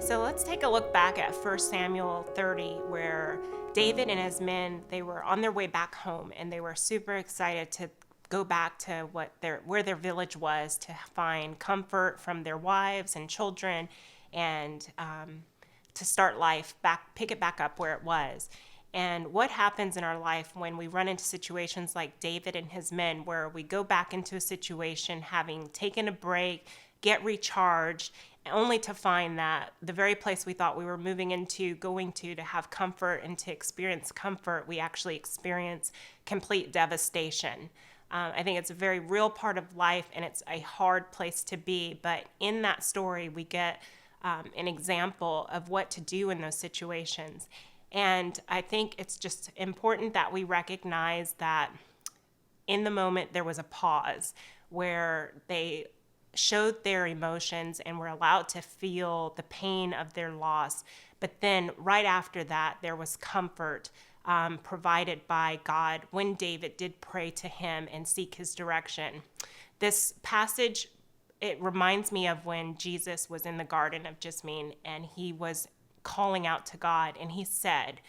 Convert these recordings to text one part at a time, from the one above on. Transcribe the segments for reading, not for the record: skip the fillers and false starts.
So let's take a look back at 1 Samuel 30, where David and his men, they were on their way back home, and they were super excited to go back to where their village was, to find comfort from their wives and children, and to start life back, pick it back up where it was. And what happens in our life when we run into situations like David and his men, where we go back into a situation having taken a break, get recharged, only to find that the very place we thought we were going to have comfort and to experience comfort, we actually experience complete devastation. I think it's a very real part of life, and it's a hard place to be. But in that story, we get an example of what to do in those situations. And I think it's just important that we recognize that in the moment there was a pause where they showed their emotions and were allowed to feel the pain of their loss. But then right after that, there was comfort provided by God when David did pray to him and seek his direction. This passage, it reminds me of when Jesus was in the Garden of Gethsemane and he was calling out to God, and he said,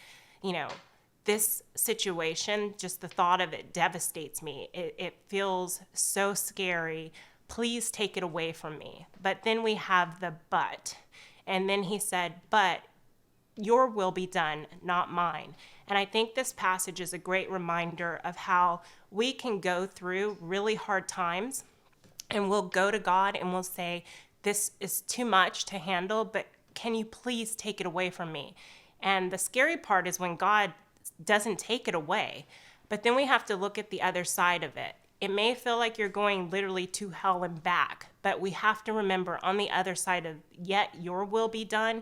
this situation, just the thought of it devastates me. It feels so scary. Please take it away from me. But then we have the but. And then he said, but your will be done, not mine. And I think this passage is a great reminder of how we can go through really hard times, and we'll go to God and we'll say, this is too much to handle, but can you please take it away from me? And the scary part is when God doesn't take it away, but then we have to look at the other side of it. It may feel like you're going literally to hell and back, but we have to remember on the other side of yet your will be done,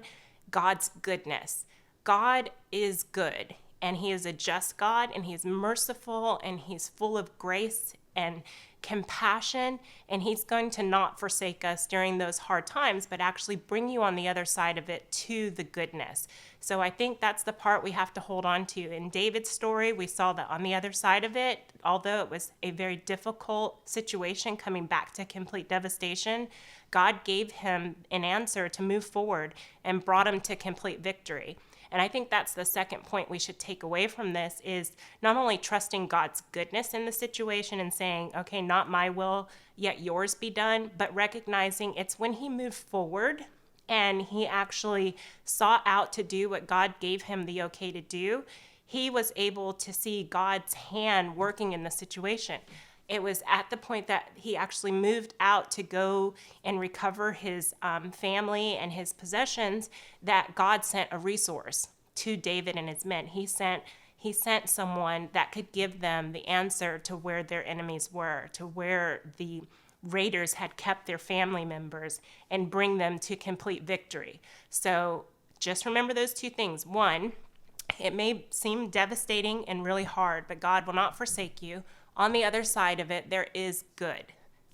God's goodness. God is good, and he is a just God, and he's merciful, and he's full of grace and compassion, and he's going to not forsake us during those hard times, but actually bring you on the other side of it to the goodness. So I think that's the part we have to hold on to. In David's story, we saw that on the other side of it, although it was a very difficult situation coming back to complete devastation, God gave him an answer to move forward and brought him to complete victory. And I think that's the second point we should take away from this, is not only trusting God's goodness in the situation and saying, okay, not my will, yet yours be done, but recognizing it's when he moved forward and he actually sought out to do what God gave him the okay to do, he was able to see God's hand working in the situation. It was at the point that he actually moved out to go and recover his family and his possessions that God sent a resource to David and his men. He sent someone that could give them the answer to where their enemies were, to where the raiders had kept their family members, and bring them to complete victory. So just remember those two things. One, it may seem devastating and really hard, but God will not forsake you. On the other side of it, there is good.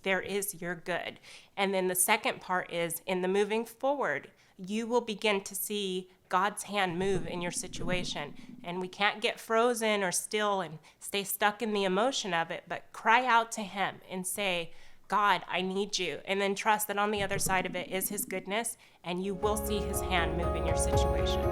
There is your good. And then the second part is, in the moving forward, you will begin to see God's hand move in your situation. And we can't get frozen or still and stay stuck in the emotion of it, but cry out to him and say, God, I need you. And then trust that on the other side of it is his goodness, and you will see his hand move in your situation.